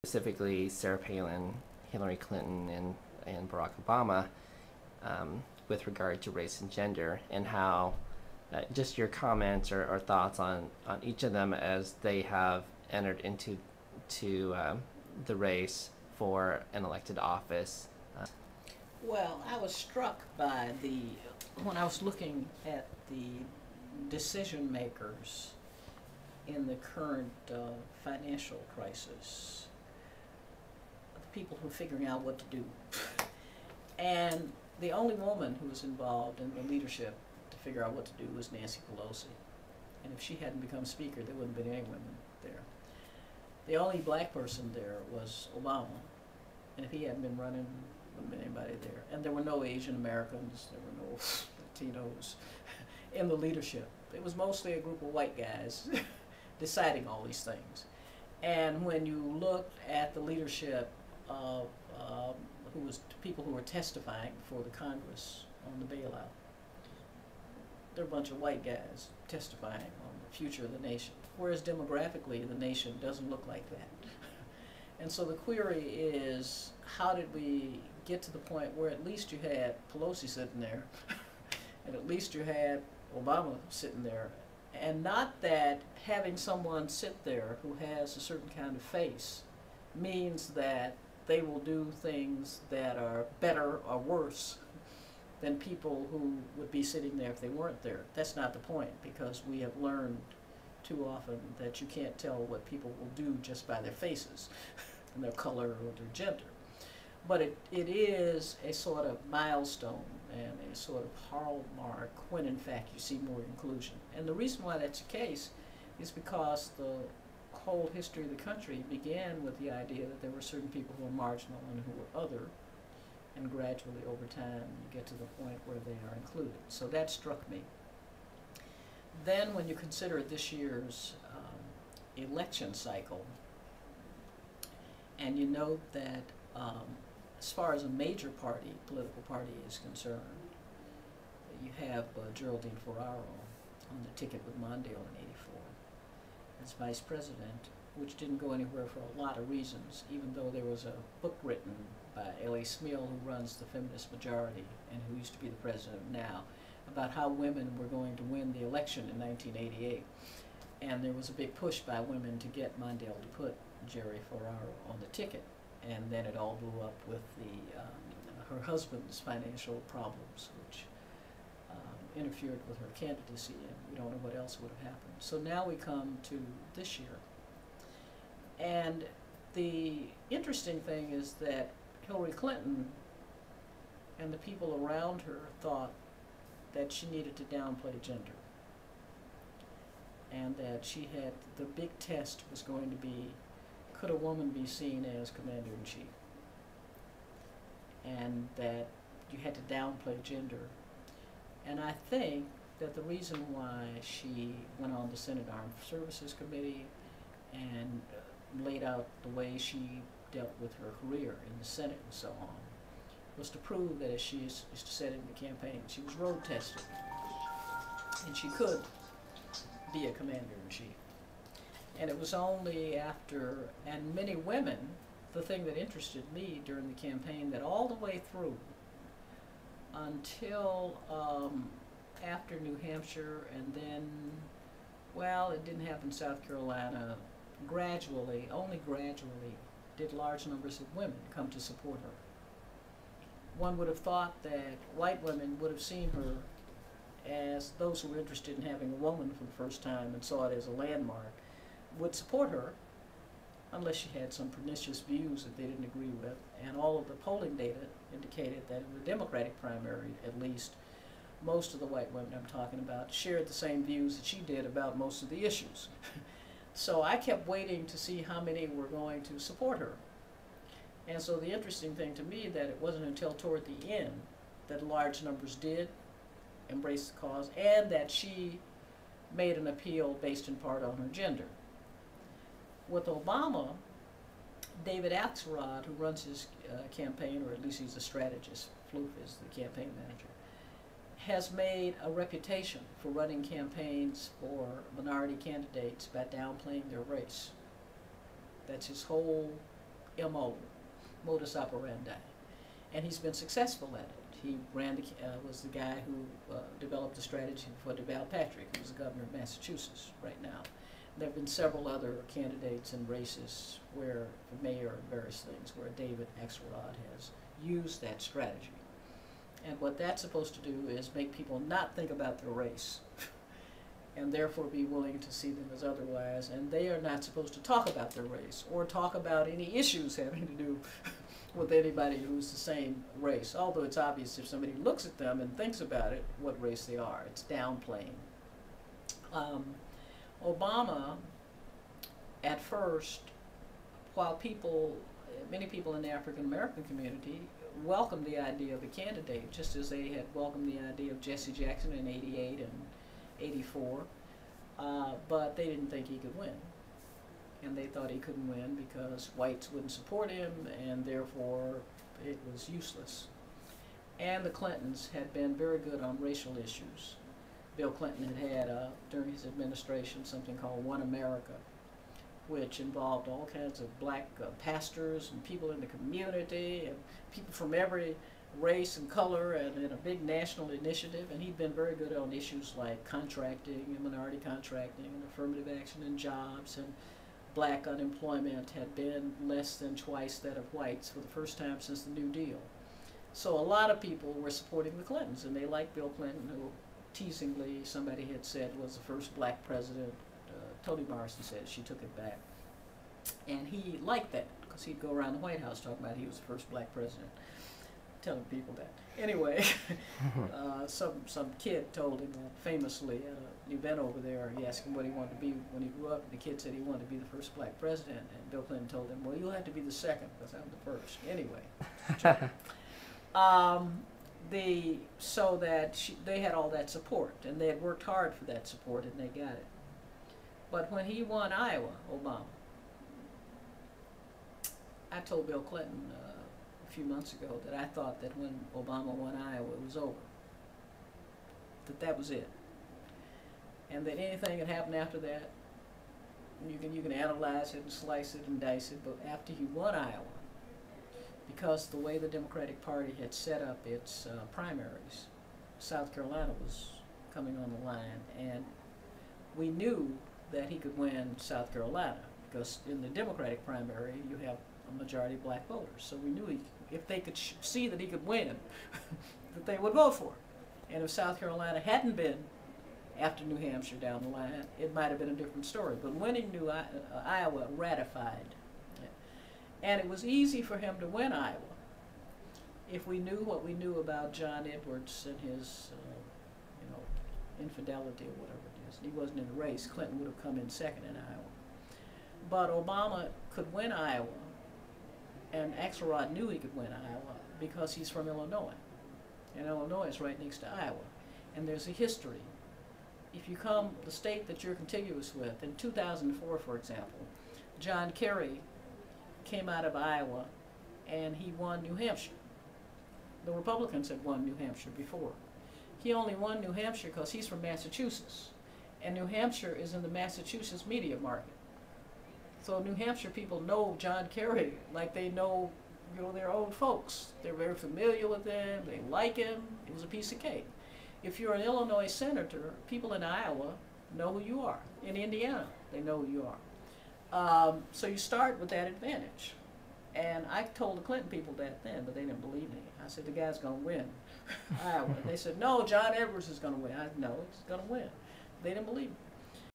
specifically Sarah Palin, Hillary Clinton, and Barack Obama, with regard to race and gender, and how just your comments or thoughts on each of them as they have entered into the race for an elected office. Well, I was struck by when I was looking at the decision makers in the current financial crisis, the people who are figuring out what to do. And the only woman who was involved in the leadership to figure out what to do was Nancy Pelosi. And if she hadn't become speaker, there wouldn't have been any women there. The only black person there was Obama. And if he hadn't been running, there wouldn't have been anybody there. And there were no Asian Americans, there were no Latinos in the leadership. It was mostly a group of white guys deciding all these things. And when you looked at the leadership of people who were testifying before the Congress on the bailout, they're a bunch of white guys testifying on the future of the nation. Whereas demographically, the nation doesn't look like that. And so the query is, how did we get to the point where at least you had Pelosi sitting there, and at least you had Obama sitting there, and not that having someone sit there who has a certain kind of face means that they will do things that are better or worse than people who would be sitting there if they weren't there. That's not the point, because we have learned too often that you can't tell what people will do just by their faces and their color or their gender. But it is a sort of milestone and a sort of hallmark when in fact you see more inclusion. And the reason why that's the case is because the whole history of the country began with the idea that there were certain people who were marginal and who were other, and gradually over time you get to the point where they are included. So that struck me. Then when you consider this year's election cycle, and you note that as far as a major political party is concerned, you have Geraldine Ferraro on the ticket with Mondale in '84 as vice president, which didn't go anywhere for a lot of reasons, even though there was a book written by L.A. Smil, who runs the Feminist Majority and who used to be the president now, about how women were going to win the election in 1988. And there was a big push by women to get Mondale to put Jerry Ferraro on the ticket. And then it all blew up with her husband's financial problems, which interfered with her candidacy, and we don't know what else would have happened. So now we come to this year. And the interesting thing is that Hillary Clinton and the people around her thought that she needed to downplay gender, and that she had, the big test was going to be, could a woman be seen as commander-in-chief? And that you had to downplay gender. And I think that the reason why she went on the Senate Armed Services Committee and laid out the way she dealt with her career in the Senate and so on was to prove that, as she used to say in the campaign, she was road tested, and she could be a commander-in-chief. And it was only after, and many women, the thing that interested me during the campaign, that all the way through until after New Hampshire, and then, well, it didn't happen in South Carolina, gradually, only gradually, did large numbers of women come to support her. One would have thought that white women would have seen her as those who were interested in having a woman for the first time and saw it as a landmark, would support her unless she had some pernicious views that they didn't agree with. And all of the polling data indicated that in the Democratic primary, at least, most of the white women I'm talking about shared the same views that she did about most of the issues. So I kept waiting to see how many were going to support her. And so the interesting thing to me, that it wasn't until toward the end that large numbers did embrace the cause, and that she made an appeal based in part on her gender. With Obama, David Axelrod, who runs his campaign, or at least he's a strategist, Floof is the campaign manager, has made a reputation for running campaigns for minority candidates by downplaying their race. That's his whole MO, modus operandi, and he's been successful at it. He was the guy who developed the strategy for DeVal Patrick, who's the governor of Massachusetts right now. There have been several other candidates in races where, for mayor and various things, where David Axelrod has used that strategy. And what that's supposed to do is make people not think about their race and therefore be willing to see them as otherwise. And they are not supposed to talk about their race or talk about any issues having to do with anybody who's the same race. Although it's obvious if somebody looks at them and thinks about it, what race they are. It's downplaying. Obama, at first, while many people in the African American community welcomed the idea of a candidate, just as they had welcomed the idea of Jesse Jackson in '88 and '84, but they didn't think he could win. And they thought he couldn't win because whites wouldn't support him, and therefore it was useless. And the Clintons had been very good on racial issues. Bill Clinton had during his administration, something called One America, which involved all kinds of black pastors and people in the community and people from every race and color, and in a big national initiative. And he'd been very good on issues like contracting and minority contracting and affirmative action and jobs, and black unemployment had been less than twice that of whites for the first time since the New Deal. So a lot of people were supporting the Clintons, and they liked Bill Clinton, who teasingly somebody had said was the first black president. Toni Morrison said she took it back. And he liked that because he'd go around the White House talking about he was the first black president, telling people that. Anyway, some kid told him that famously at an event over there. He asked him what he wanted to be when he grew up, and the kid said he wanted to be the first black president. And Bill Clinton told him, well, you'll have to be the second because I'm the first. Anyway. So that they had all that support, and they had worked hard for that support, and they got it. But when he won Iowa, Obama, I told Bill Clinton a few months ago that I thought that when Obama won Iowa, it was over. That was it. And that anything that happened after that, you can analyze it and slice it and dice it, but after he won Iowa, because the way the Democratic Party had set up its primaries, South Carolina was coming on the line, and we knew that he could win South Carolina, because in the Democratic primary you have a majority of black voters. So we knew if they could see that he could win, that they would vote for him. And if South Carolina hadn't been after New Hampshire down the line, it might have been a different story. But winning Iowa ratified it. And it was easy for him to win Iowa if we knew what we knew about John Edwards and his infidelity or whatever it is. He wasn't in the race. Clinton would have come in second in Iowa. But Obama could win Iowa, and Axelrod knew he could win Iowa because he's from Illinois. And Illinois is right next to Iowa. And there's a history. If you come, the state that you're contiguous with, in 2004, for example, John Kerry came out of Iowa and he won New Hampshire. The Republicans had won New Hampshire before. He only won New Hampshire because he's from Massachusetts. And New Hampshire is in the Massachusetts media market. So New Hampshire people know John Kerry like they know, their own folks. They're very familiar with him. They like him. It was a piece of cake. If you're an Illinois senator, people in Iowa know who you are. In Indiana, they know who you are. So you start with that advantage. And I told the Clinton people that then, but they didn't believe me. I said, the guy's going to win Iowa. They said, no, John Edwards is going to win. I said, no, he's going to win. They didn't believe me.